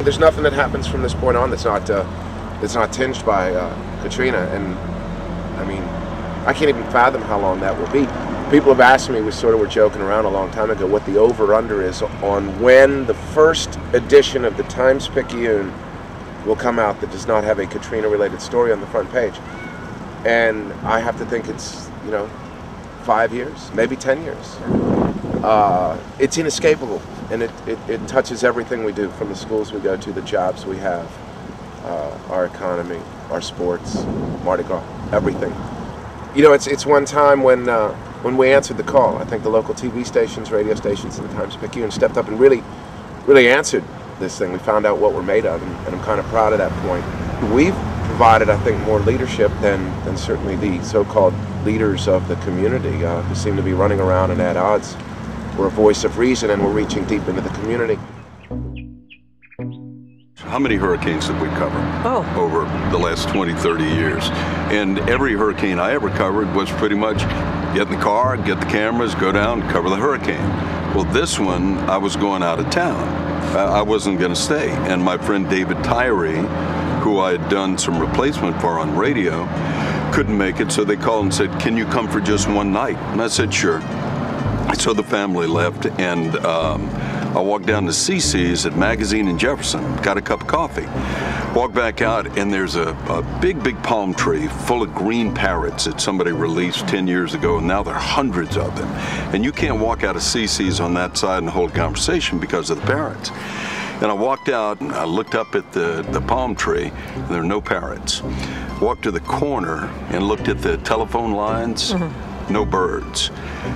there's nothing that happens from this point on that's not tinged by Katrina. And I mean, I can't even fathom how long that will be. People have asked me, we sort of were joking around a long time ago, what the over-under is on when the first edition of the Times-Picayune will come out that does not have a Katrina-related story on the front page. And I have to think it's, 5 years, maybe 10 years. It's inescapable, and it touches everything we do, from the schools we go to, the jobs we have, our economy, our sports, Mardi Gras, everything. It's one time when we answered the call. I think the local TV stations, radio stations, and the Times-Picayune stepped up and really answered this thing. We found out what we're made of, and I'm kind of proud of that point. We've provided, I think, more leadership than certainly the so-called leaders of the community who seem to be running around and at odds. We're a voice of reason, and we're reaching deep into the community. How many hurricanes did we cover over the last 20, 30 years? And every hurricane I ever covered was pretty much get in the car, get the cameras, go down, cover the hurricane. Well, this one, I was going out of town. I wasn't going to stay. And my friend David Tyree, who I had done some replacement for on radio, couldn't make it, so they called and said, "Can you come for just one night?" And I said, "Sure." So the family left, and I walked down to CC's at Magazine in Jefferson, got a cup of coffee, walked back out, and there's a big palm tree full of green parrots that somebody released 10 years ago, and now there are hundreds of them. And you can't walk out of CC's on that side and hold a conversation because of the parrots. And I walked out, and I looked up at the palm tree, and there are no parrots. Walked to the corner and looked at the telephone lines, no birds.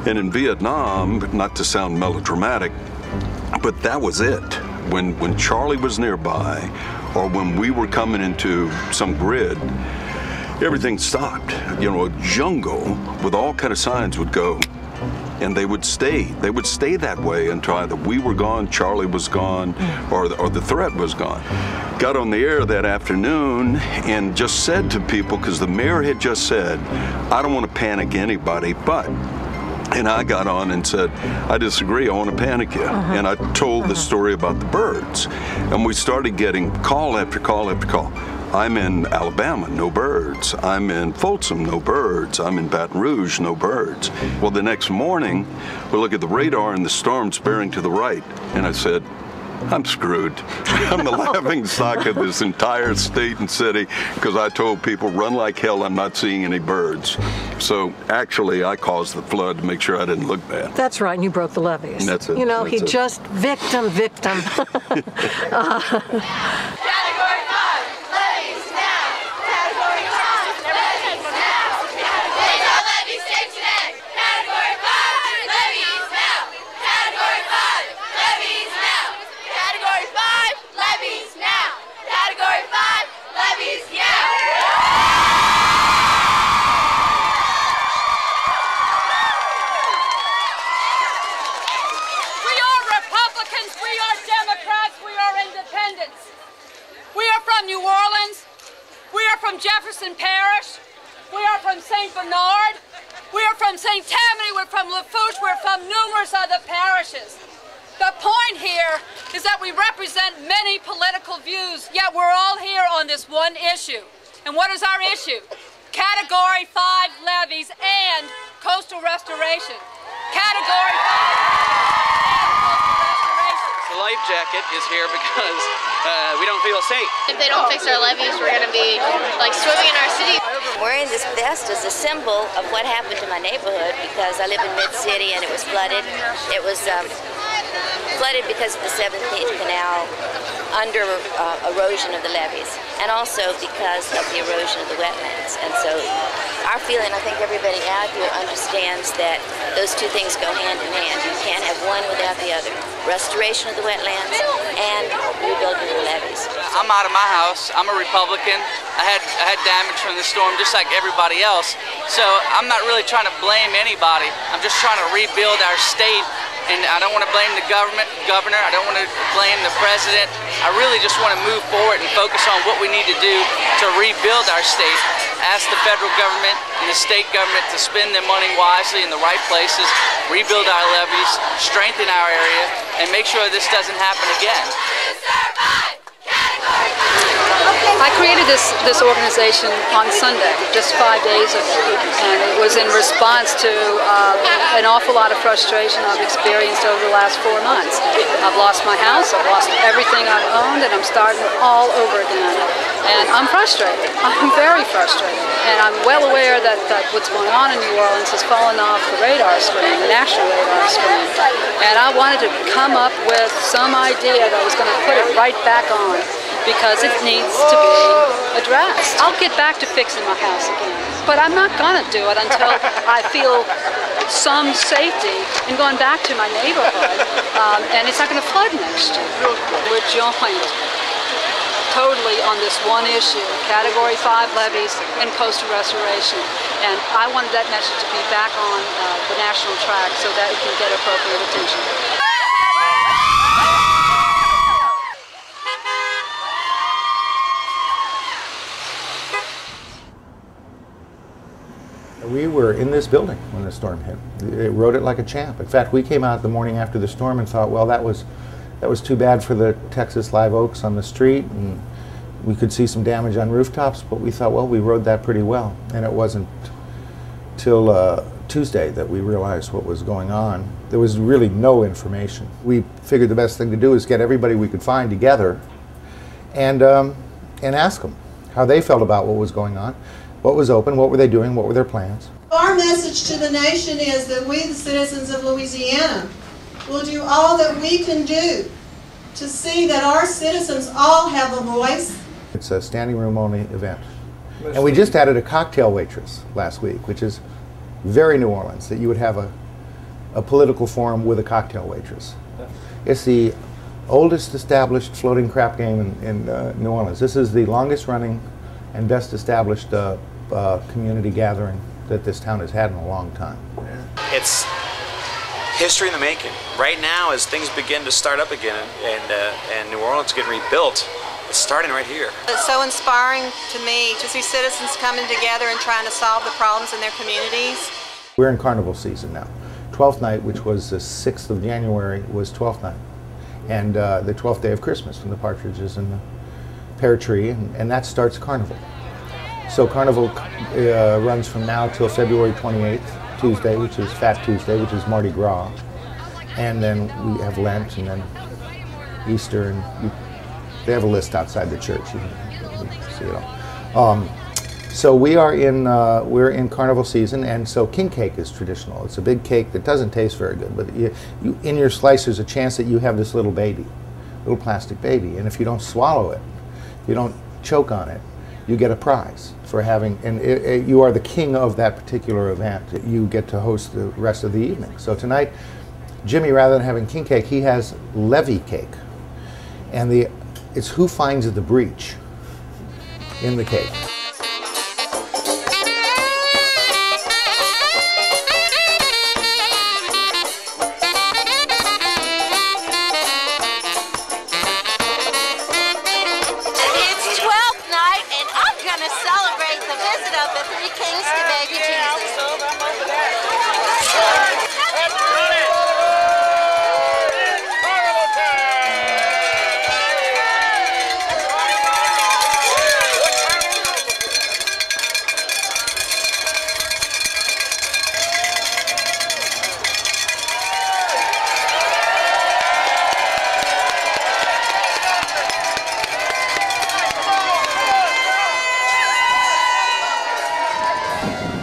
And in Vietnam, not to sound melodramatic, but that was it. When Charlie was nearby, or when we were coming into some grid, everything stopped. A jungle with all kind of signs would go, and they would stay. They would stay that way until either we were gone, Charlie was gone, or the threat was gone. Got on the air that afternoon and just said to people, because the mayor had just said, "I don't want to panic anybody, but," and I got on and said, "I disagree, I want to panic you." And I told the story about the birds. And we started getting call after call after call. I'm in Alabama, no birds. I'm in Folsom, no birds. I'm in Baton Rouge, no birds. Well, the next morning, we look at the radar and the storm's bearing to the right. And I said, "I'm screwed." I'm the laughing stock of this entire state and city because I told people, run like hell, I'm not seeing any birds. So actually, I caused the flood to make sure I didn't look bad. That's right, and you broke the levees. And that's it. He just victim. New Orleans, we are from Jefferson Parish, we are from St. Bernard, we are from St. Tammany, we're from Lafourche, we're from numerous other parishes. The point here is that we represent many political views, yet we're all here on this one issue. And what is our issue? Category 5 levees and coastal restoration. Category 5 The life jacket is here because we don't feel safe. If they don't fix our levees, we're going to be like swimming in our city. Wearing this vest is a symbol of what happened to my neighborhood because I live in Mid-City and it was flooded. It was flooded because of the 17th Canal under erosion of the levees and also because of the erosion of the wetlands. And so our feeling, I think everybody out here understands that those two things go hand in hand. You can't have one without the other. Restoration of the wetlands and rebuilding the levees. I'm out of my house. I'm a Republican. I had damage from the storm just like everybody else. So I'm not really trying to blame anybody. I'm just trying to rebuild our state. And I don't want to blame the governor. I don't want to blame the president. I really just want to move forward and focus on what we need to do to rebuild our state. Ask the federal government and the state government to spend their money wisely in the right places, rebuild our levees, strengthen our area, and make sure this doesn't happen again. Survive! I created this organization on Sunday, just 5 days ago, and it was in response to an awful lot of frustration I've experienced over the last 4 months. I've lost my house, I've lost everything I've owned, and I'm starting all over again. And I'm frustrated. I'm very frustrated. And I'm well aware that what's going on in New Orleans has fallen off the radar screen, the national radar screen. And I wanted to come up with some idea that was going to put it right back on, because it needs to be addressed. I'll get back to fixing my house again, but I'm not going to do it until I feel some safety in going back to my neighborhood, and it's not going to flood next year. We're joined totally on this one issue, Category 5 levees and coastal restoration. And I wanted that message to be back on the national track so that it can get appropriate attention. We were in this building when the storm hit. It rode it like a champ. In fact, we came out the morning after the storm and thought, well, that was too bad for the Texas live oaks on the street, and we could see some damage on rooftops, but we thought, well, we rode that pretty well. And it wasn't till Tuesday that we realized what was going on. There was really no information. We figured the best thing to do is get everybody we could find together and ask them how they felt about what was going on, what was open, what were they doing, what were their plans. Our message to the nation is that we, the citizens of Louisiana, will do all that we can do to see that our citizens all have a voice. It's a standing room only event. And we just added a cocktail waitress last week, which is very New Orleans, that you would have a political forum with a cocktail waitress. It's the oldest established floating crap game in New Orleans. This is the longest running and best established community gathering that this town has had in a long time. It's history in the making. Right now, as things begin to start up again and New Orleans getting rebuilt, it's starting right here. It's so inspiring to me to see citizens coming together and trying to solve the problems in their communities. We're in carnival season now. 12th night, which was the 6th of January, was 12th night. And the 12th day of Christmas, when the partridges and the pear tree, and that starts carnival. So carnival runs from now till February 28th, Tuesday, which is Fat Tuesday, which is Mardi Gras. And then we have Lent, and then Easter, and they have a list outside the church. You can see it all. So we're in carnival season, and so king cake is traditional. It's a big cake that doesn't taste very good, but in your slice there's a chance that you have this little baby, little plastic baby, and if you don't swallow it, you don't choke on it, you get a prize for having, and you are the king of that particular event. You get to host the rest of the evening. So tonight, Jimmy, rather than having king cake, he has levee cake, and it's who finds the breach in the cake.